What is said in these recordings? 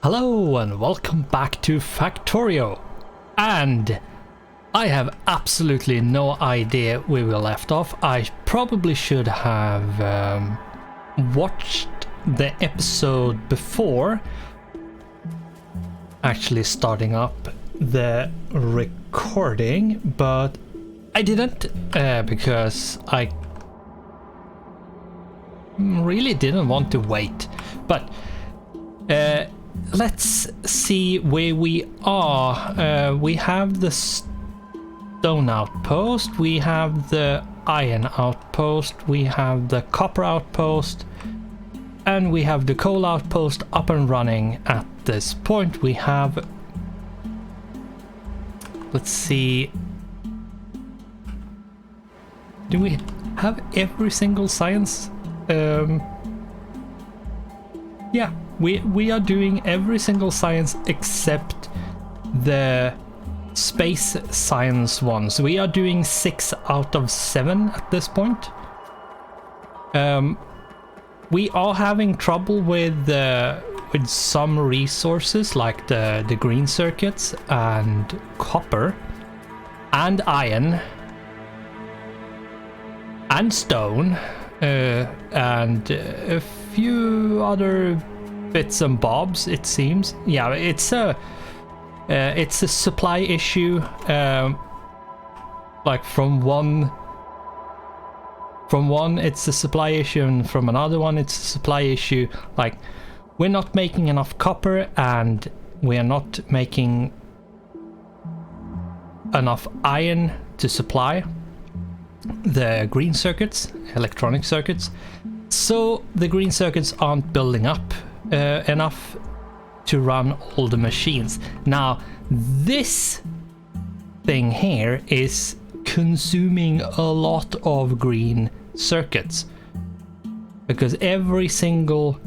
Hello and welcome back to Factorio, and I have absolutely no idea where we left off. I probably should have watched the episode before actually starting up the recording, but I didn't because I really didn't want to wait. But let's see where we are. We have the stone outpost, we have the iron outpost, we have the copper outpost, and we have the coal outpost up and running at this point. We have, let's see, do we have every single science? Yeah, we are doing every single science except the space science ones. We are doing 6 out of 7 at this point. We are having trouble with some resources like the green circuits and copper and iron and stone and a few other bits and bobs, it seems. Yeah, it's a supply issue. Like from one it's a supply issue, and from another one it's a supply issue. Like, we're not making enough copper and we are not making enough iron to supply the green circuits, electronic circuits, so the green circuits aren't building up enough to run all the machines. Now this thing here is consuming a lot of green circuits, because every single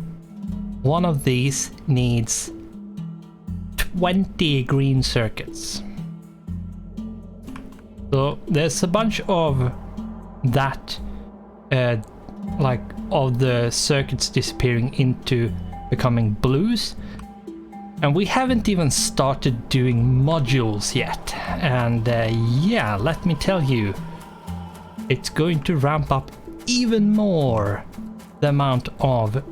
one of these needs 20 green circuits. So there's a bunch of that, like of the circuits disappearing into becoming blues, and we haven't even started doing modules yet. And yeah, let me tell you, it's going to ramp up even more the amount of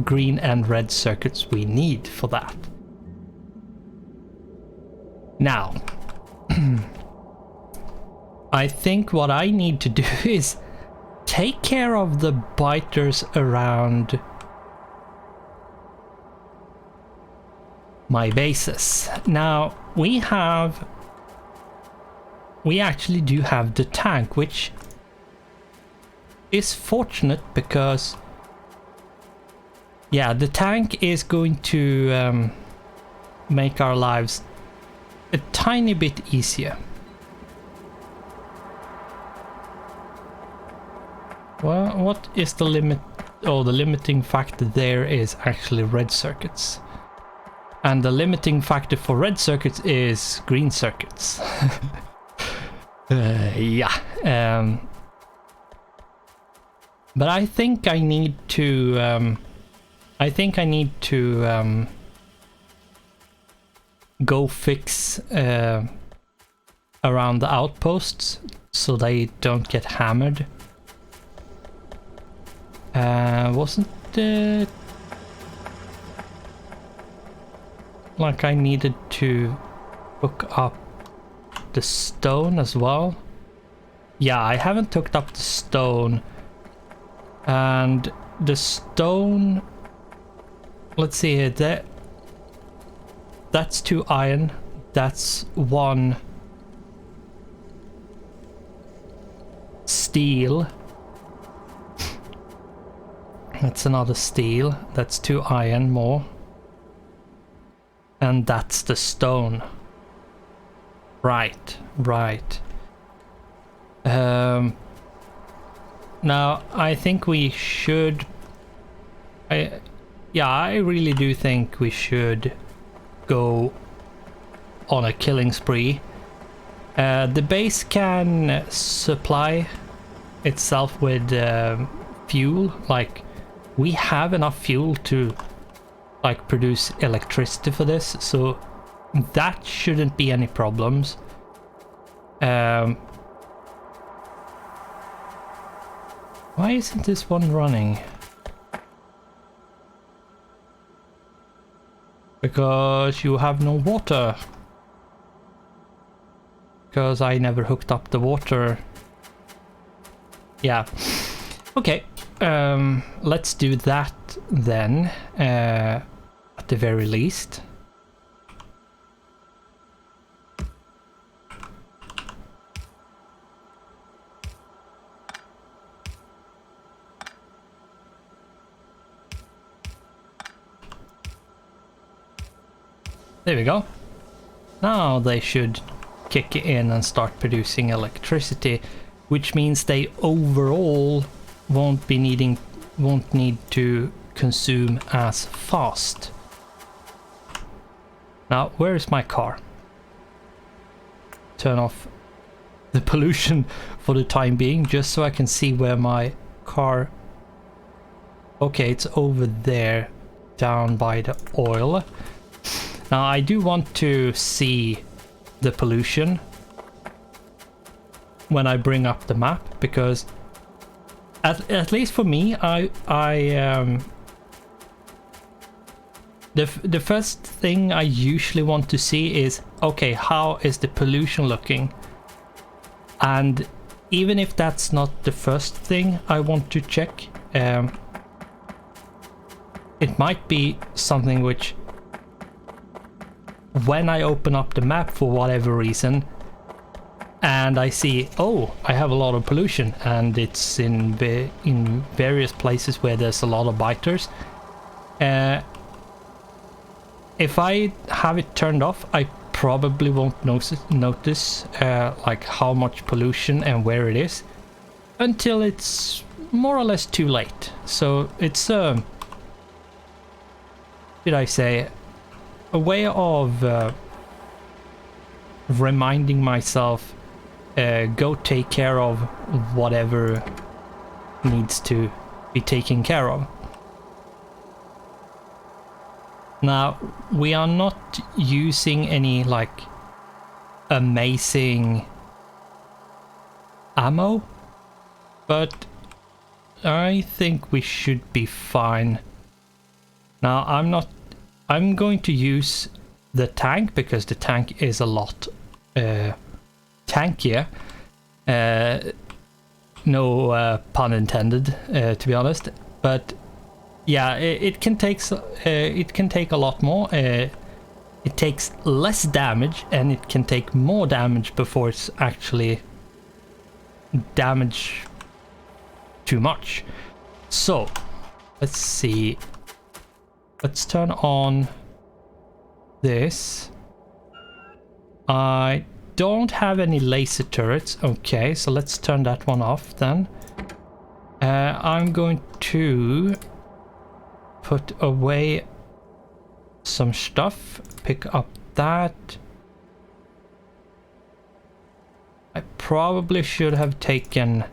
green and red circuits we need for that. Now I think what I need to do is take care of the biters around my bases. Now we actually do have the tank, which is fortunate because, yeah, the tank is going to make our lives a tiny bit easier. Well, what is the limit? Oh, the limiting factor there is actually red circuits. And the limiting factor for red circuits is green circuits. Yeah. But I think I need to go fix around the outposts so they don't get hammered. Wasn't it like I needed to hook up the stone as well? Yeah, I haven't hooked up the stone, and the stone, let's see here, that's 2 iron, that's 1 steel. That's another steel, that's 2 iron more. And that's the stone. Right. Now I think we should, I really do think we should go on a killing spree. The base can supply itself with fuel, like we have enough fuel to like produce electricity for this, so that shouldn't be any problems. Why isn't this one running? Because you have no water. Because I never hooked up the water. Yeah. Okay. Let's do that then. At the very least. There we go. Now they should kick in and start producing electricity, which means they overall won't need to consume as fast. Now, where is my car? Turn off the pollution for the time being, just so I can see where my car... Okay, it's over there, down by the oil. Now, I do want to see the pollution when I bring up the map, because at least for me, the first thing I usually want to see is, okay, how is the pollution looking? And even if that's not the first thing I want to check, it might be something which, when I open up the map for whatever reason and I see, oh, I have a lot of pollution and it's in various places where there's a lot of biters, if I have it turned off, I probably won't notice like how much pollution and where it is until it's more or less too late. So it's did I say, a way of reminding myself, go take care of whatever needs to be taken care of. Now, we are not using any like amazing ammo, but I think we should be fine. Now, I'm going to use the tank because the tank is a lot tankier. No pun intended, to be honest. But yeah, it can take a lot more. It takes less damage and it can take more damage before it's actually damage too much. So let's see. Let's turn on this. I don't have any laser turrets. Okay, so let's turn that one off then. I'm going to put away some stuff. Pick up that. I probably should have taken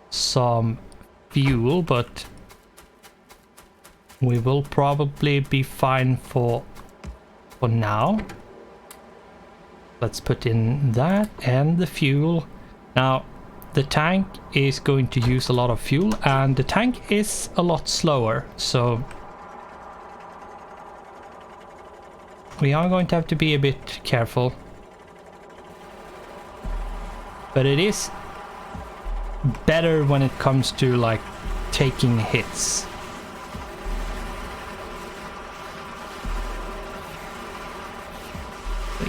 some fuel, but we will probably be fine for now. Let's put in that and the fuel. Now, the tank is going to use a lot of fuel and the tank is a lot slower, so we are going to have to be a bit careful. But it is better when it comes to like taking hits.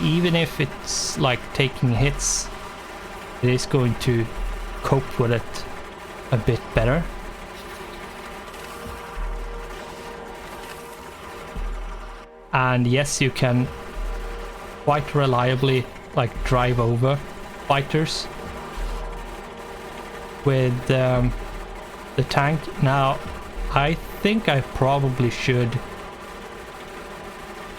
Even if it's like taking hits, it is going to cope with it a bit better. And yes, you can quite reliably like drive over fighters with the tank. Now, I think I probably should,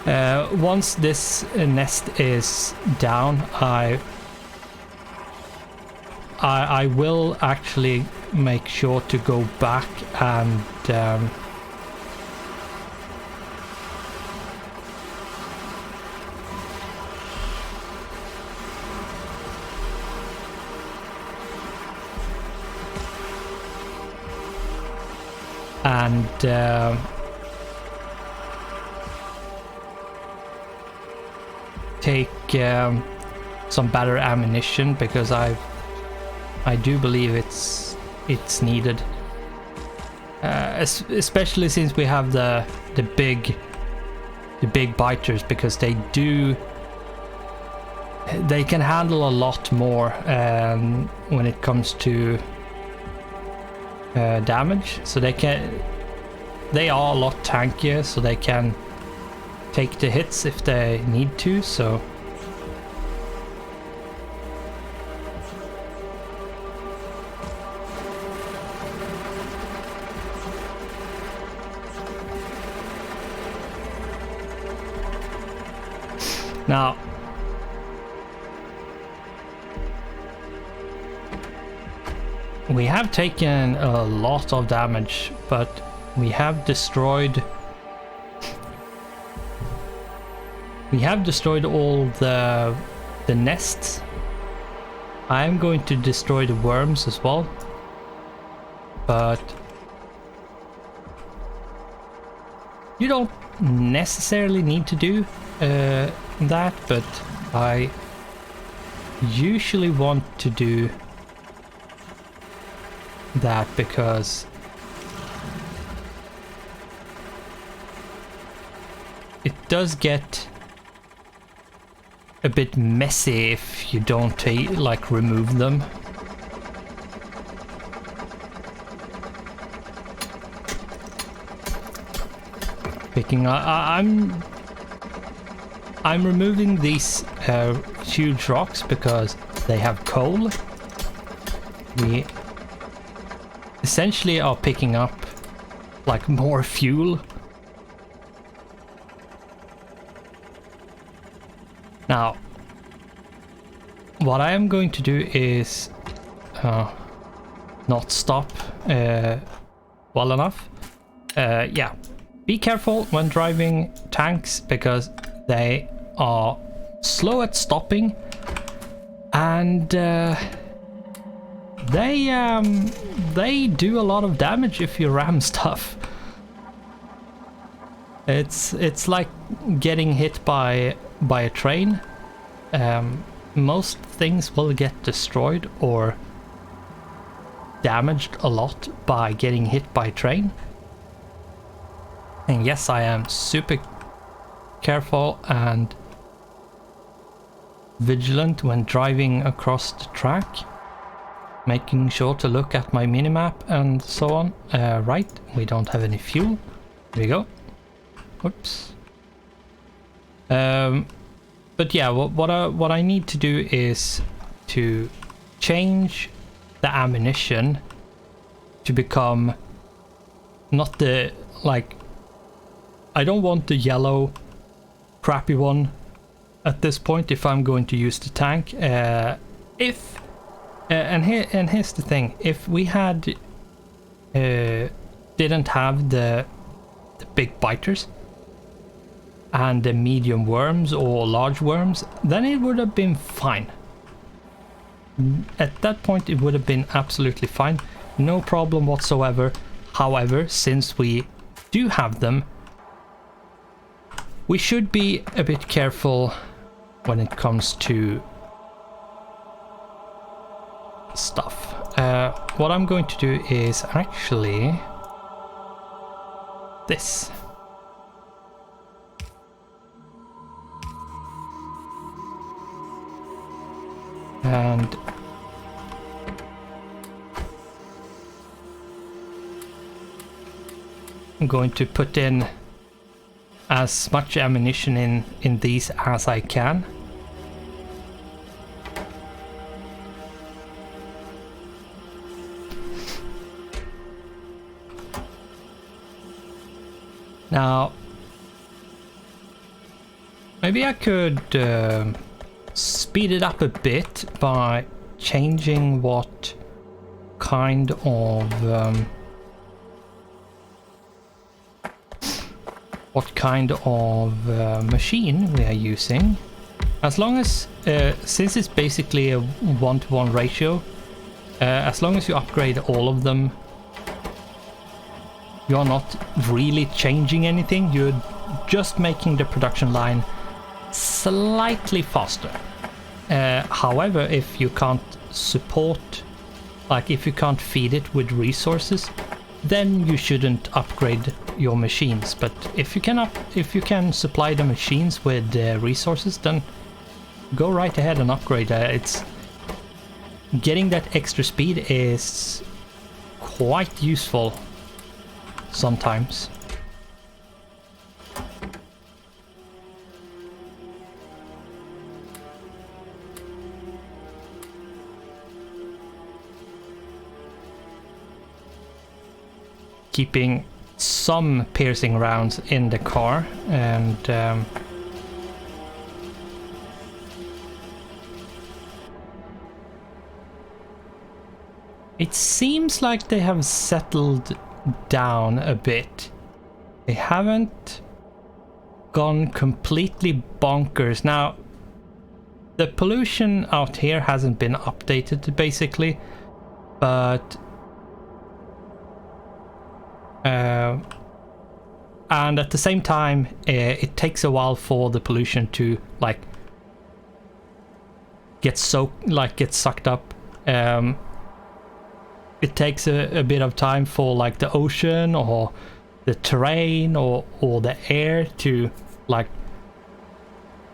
once this nest is down, I will actually make sure to go back and and take some better ammunition, because I do believe it's needed, especially since we have the big biters, because they can handle a lot more when it comes to damage. So they are a lot tankier, so they can take the hits if they need to. So now we have taken a lot of damage, but we have destroyed all the nests. I am going to destroy the worms as well, but you don't necessarily need to do that, but I usually want to do that because it does get a bit messy if you don't like remove them. I'm removing these huge rocks because they have coal. We essentially are picking up like more fuel. Now, what I am going to do is not stop well enough. Yeah, be careful when driving tanks because they are slow at stopping, and they do a lot of damage if you ram stuff. It's like getting hit by a train. Most things will get destroyed or damaged a lot by getting hit by a train. And yes, I am super careful and vigilant when driving across the track, making sure to look at my minimap and so on. Right, we don't have any fuel. There we go. Whoops. But yeah, what I need to do is to change the ammunition to become not the, like, I don't want the yellow crappy one at this point if I'm going to use the tank. And here's the thing, if we had didn't have the big biters and the medium worms or large worms, then it would have been fine. At that point it would have been absolutely fine, no problem whatsoever. However, since we do have them, we should be a bit careful when it comes to stuff. What I'm going to do is actually this. And I'm going to put in as much ammunition in these as I can. Now, maybe I could speed it up a bit by changing what kind of machine we are using. As long as, since it's basically a 1-to-1 ratio, as long as you upgrade all of them you're not really changing anything. You're just making the production line slightly faster. However, if you can't support, like if you can't feed it with resources, then you shouldn't upgrade your machines. But if you can supply the machines with resources, then go right ahead and upgrade. It's getting that extra speed is quite useful sometimes. Keeping some piercing rounds in the car, and it seems like they have settled down a bit. They haven't gone completely bonkers. Now, the pollution out here hasn't been updated basically, but and at the same time it takes a while for the pollution to like get sucked up. It takes a bit of time for like the ocean or the terrain or the air to like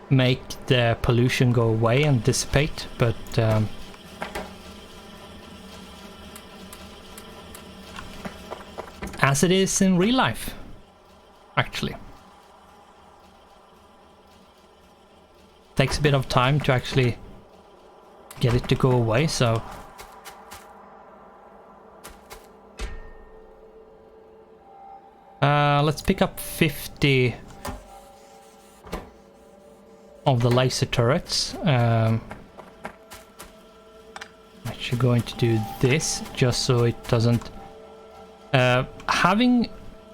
make the pollution go away and dissipate, but as it is in real life, actually. Takes a bit of time to actually get it to go away, so let's pick up 50 of the laser turrets. I'm actually going to do this just so it doesn't... having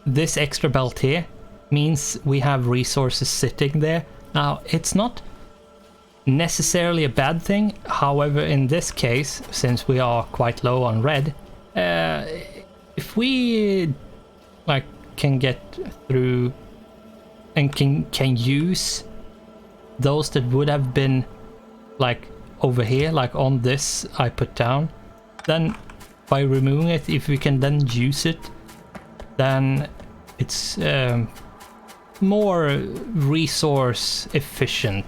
this extra belt here means we have resources sitting there. Now, it's not necessarily a bad thing. However, in this case, since we are quite low on red, if we like can get through and can use those that would have been like over here, like on this I put down, then by removing it, if we can then use it, then it's more resource efficient,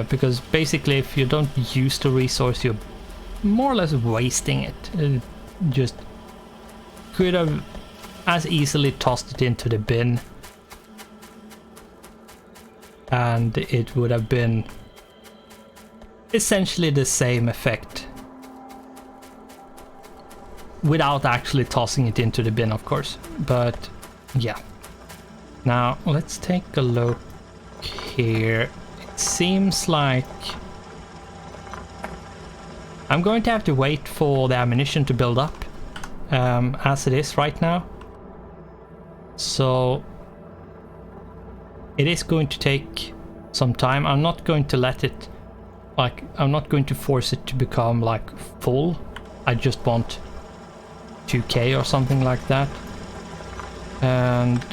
because basically if you don't use the resource, you're more or less wasting it. It just could have as easily tossed it into the bin and it would have been essentially the same effect without actually tossing it into the bin, of course. But yeah, now let's take a look here. It seems like I'm going to have to wait for the ammunition to build up as it is right now, so it is going to take some time. I'm not going to let it, like, I'm not going to force it to become like full. I just want 2k or something like that. And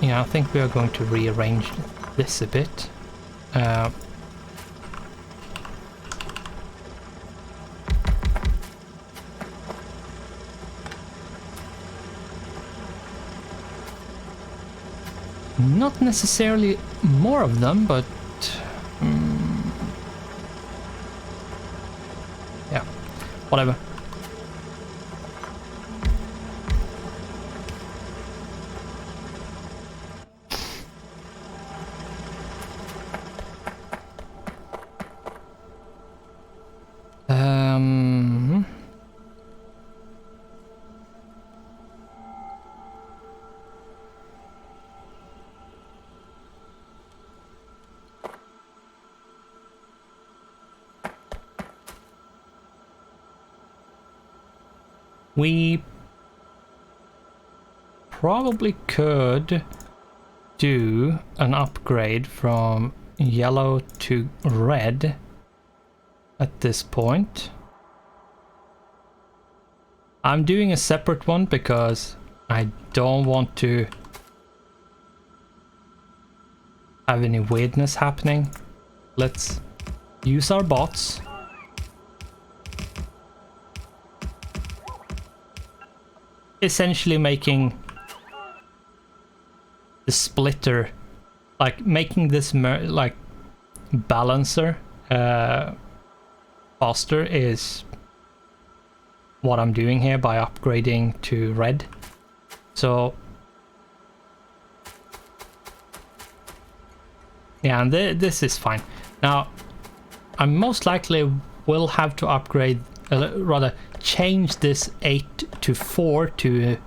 yeah, I think we are going to rearrange this a bit. Not necessarily more of them, but yeah, whatever. We probably could do an upgrade from yellow to red at this point. I'm doing a separate one because I don't want to have any weirdness happening. Let's use our bots. Essentially making the splitter, like making this like balancer faster is what I'm doing here by upgrading to red. So yeah, and this is fine. Now I most likely will have to upgrade, rather change this 8 to 4 to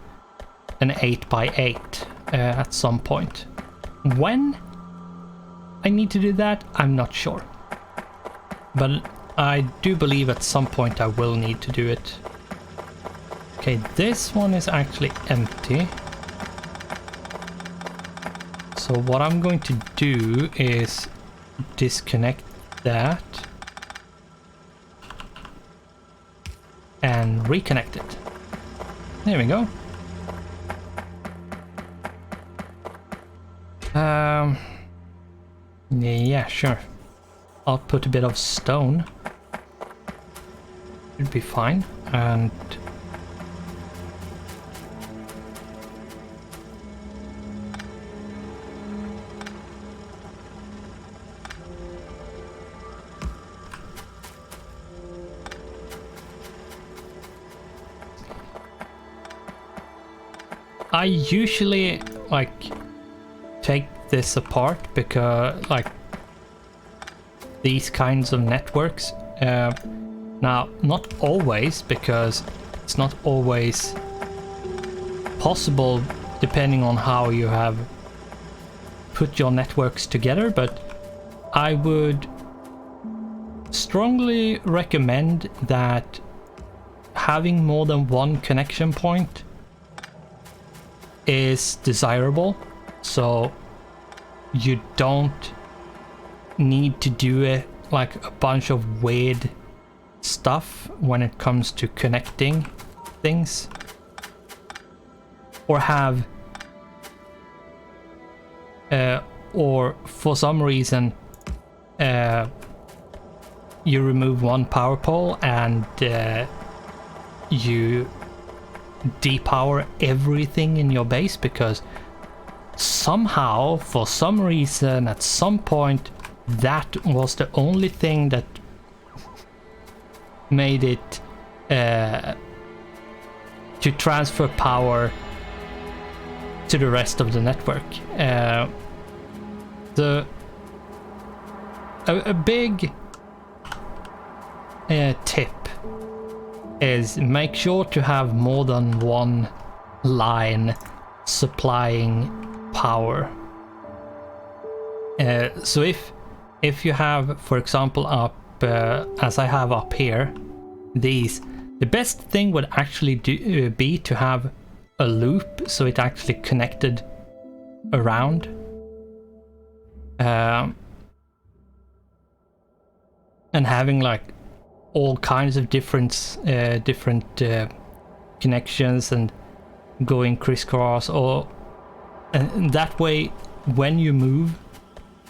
an 8x8 at some point. When I need to do that, I'm not sure. But I do believe at some point I will need to do it. Okay, this one is actually empty. So what I'm going to do is disconnect that and reconnect it. There we go. Yeah, sure. I'll put a bit of stone. Should be fine. And I usually like take this apart because like these kinds of networks, now not always, because it's not always possible depending on how you have put your networks together, but I would strongly recommend that having more than one connection point is desirable, so you don't need to do it like a bunch of weird stuff when it comes to connecting things, or have or for some reason you remove one power pole and you depower everything in your base because somehow, for some reason, at some point, that was the only thing that made it to transfer power to the rest of the network. A big tip is make sure to have more than one line supplying power. So if you have, for example, up as I have up here, these, the best thing would actually be to have a loop so it actually connected around. And having like all kinds of different connections and going crisscross, or and that way when you move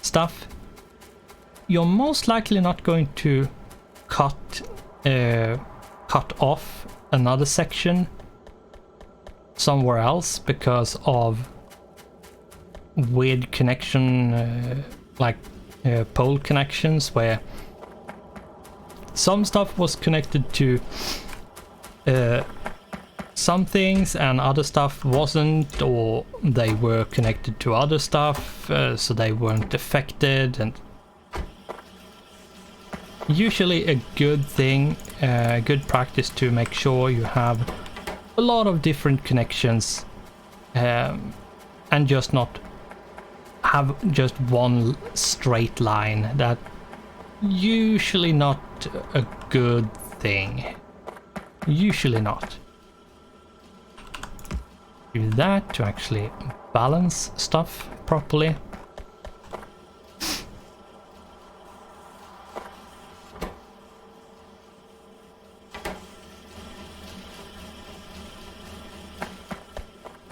stuff you're most likely not going to cut off another section somewhere else because of weird connection like pole connections where some stuff was connected to some things and other stuff wasn't, or they were connected to other stuff so they weren't affected. And usually a good thing, good practice to make sure you have a lot of different connections and just not have just one straight line. That usually not a good thing. Usually not. Do that to actually balance stuff properly.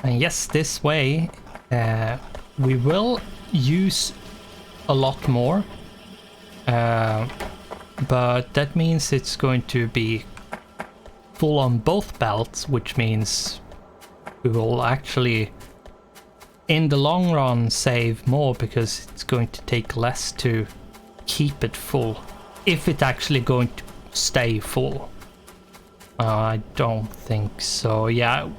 And yes, this way we will use a lot more, but that means it's going to be full on both belts, which means we will actually in the long run save more, because it's going to take less to keep it full, if it's actually going to stay full. I don't think so. Yeah,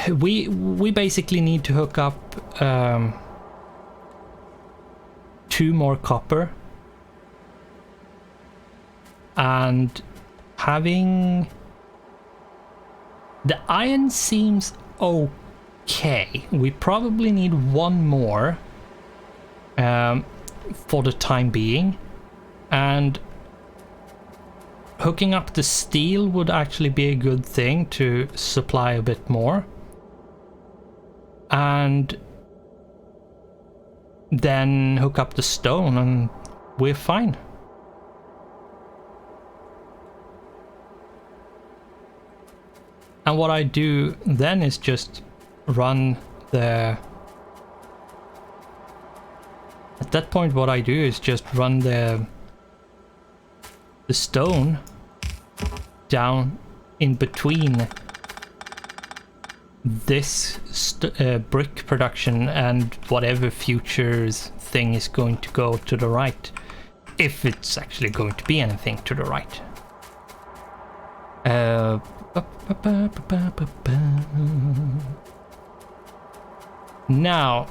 we basically need to hook up 2 more copper, and having the iron seems okay. We probably need 1 more for the time being, and hooking up the steel would actually be a good thing to supply a bit more, and then hook up the stone and we're fine. And what I do then is just run the... At that point what I do is just run the stone down in between this brick production and whatever futures thing is going to go to the right, if it's actually going to be anything to the right. Now,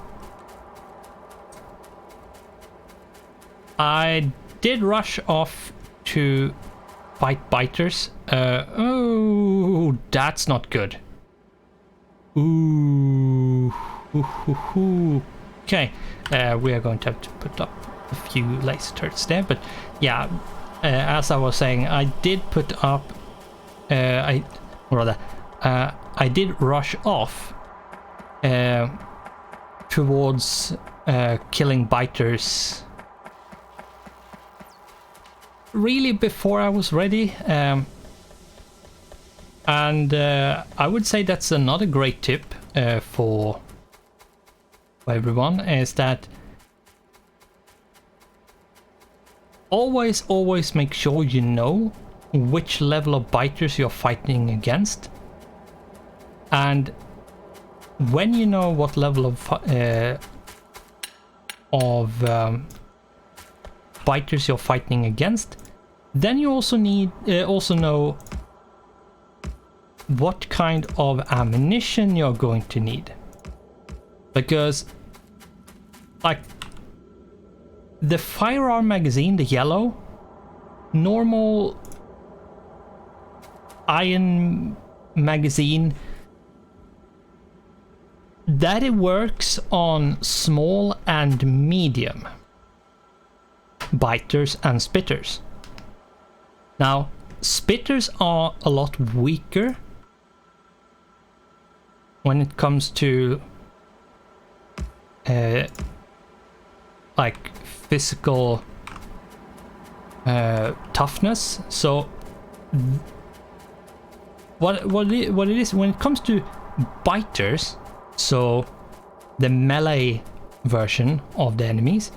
I did rush off to fight biters. Oh, that's not good. Ooh. Okay, we are going to have to put up a few laser turrets there, but yeah, as I was saying, I did put up I did rush off towards killing biters really before I was ready, and I would say that's another great tip for everyone, is that always make sure you know which level of biters you're fighting against, and when you know what level of biters you're fighting against, then you also need also know what kind of ammunition you're going to need, because like the firearm magazine, the yellow normal iron magazine, that it works on small and medium biters and spitters. Now, spitters are a lot weaker when it comes to like physical toughness. So what it is when it comes to biters, so the melee version of the enemies,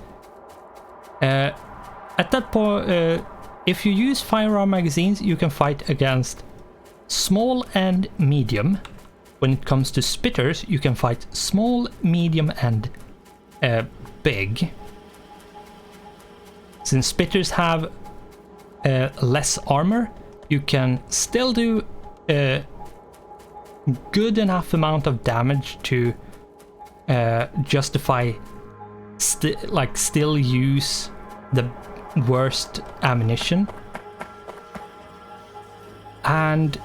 at that point, if you use firearm magazines, you can fight against small and medium. When it comes to spitters, you can fight small, medium, and big. Since spitters have less armor, you can still do a good enough amount of damage to justify still use the worst ammunition. And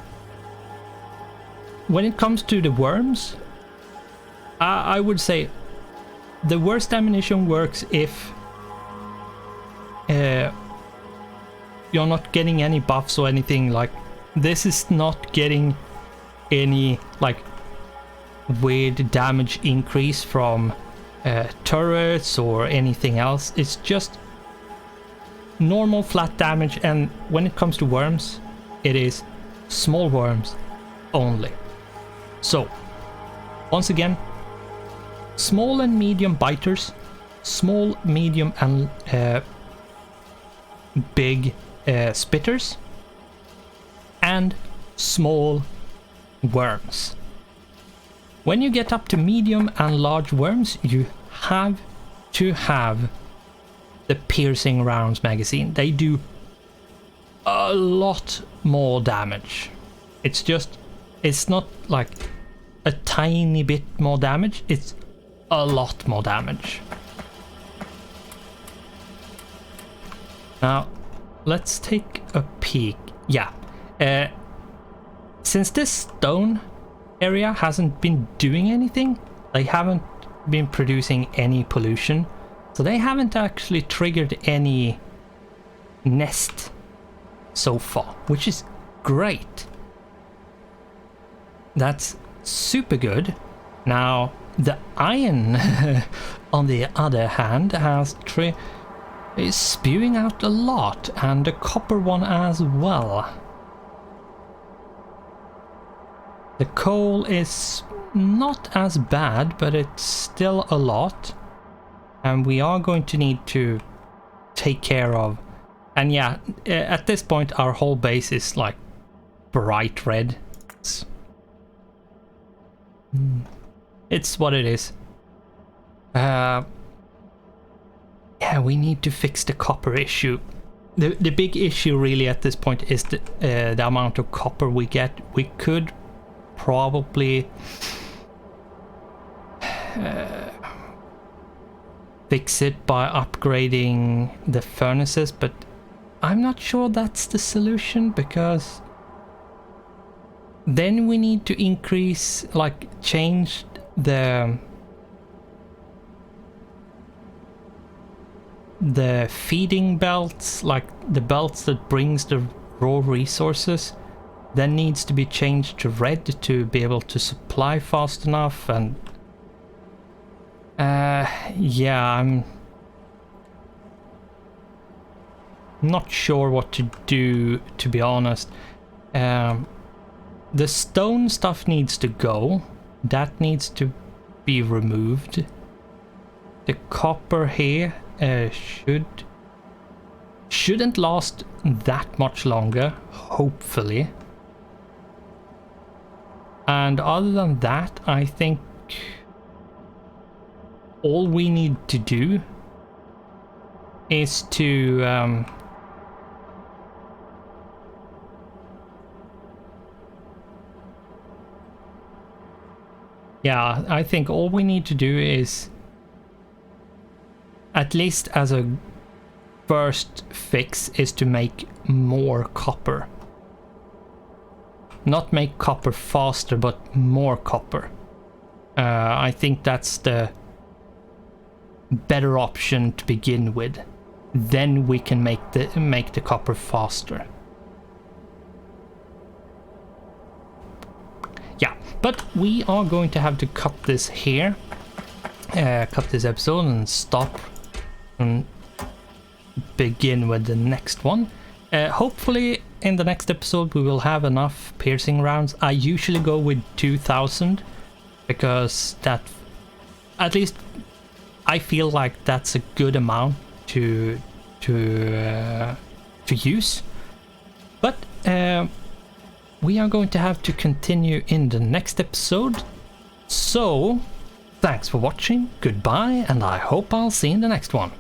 when it comes to the worms, I would say the worst ammunition works if you're not getting any buffs or anything. Like, this is not getting any like weird damage increase from turrets or anything else. It's just normal flat damage, and when it comes to worms, it is small worms only. So, once again, small and medium biters, small, medium and big spitters, and small worms. When you get up to medium and large worms, you have to have the piercing rounds magazine. They do a lot more damage. It's not like a tiny bit more damage, it's a lot more damage. Now, let's take a peek. Yeah, since this stone area hasn't been doing anything, they haven't been producing any pollution, so they haven't actually triggered any nest so far, which is great. That's super good. Now, the iron, on the other hand, is spewing out a lot, and the copper one as well. The coal is not as bad, but it's still a lot, and we are going to need to take care of. And yeah, at this point our whole base is like bright red. It's what it is. Yeah, we need to fix the copper issue. The big issue really at this point is the amount of copper we get. We could probably fix it by upgrading the furnaces, but I'm not sure that's the solution, because then we need to increase, like, change the feeding belts, like the belts that brings the raw resources, then needs to be changed to red to be able to supply fast enough. And yeah, I'm not sure what to do, to be honest. The stone stuff needs to go. That needs to be removed. The copper here shouldn't last that much longer, hopefully. And other than that, I think all we need to do is to yeah, I think all we need to do is, at least as a first fix, is to make more copper. Not make copper faster, but more copper. I think that's the better option to begin with. Then we can make the copper faster. Yeah, but we are going to have to cut this here. Cut this episode and stop and begin with the next one. Hopefully in the next episode we will have enough piercing rounds. I usually go with 2000 because that, at least I feel like that's a good amount to use. But we are going to have to continue in the next episode. So thanks for watching, goodbye, and I hope I'll see you in the next one.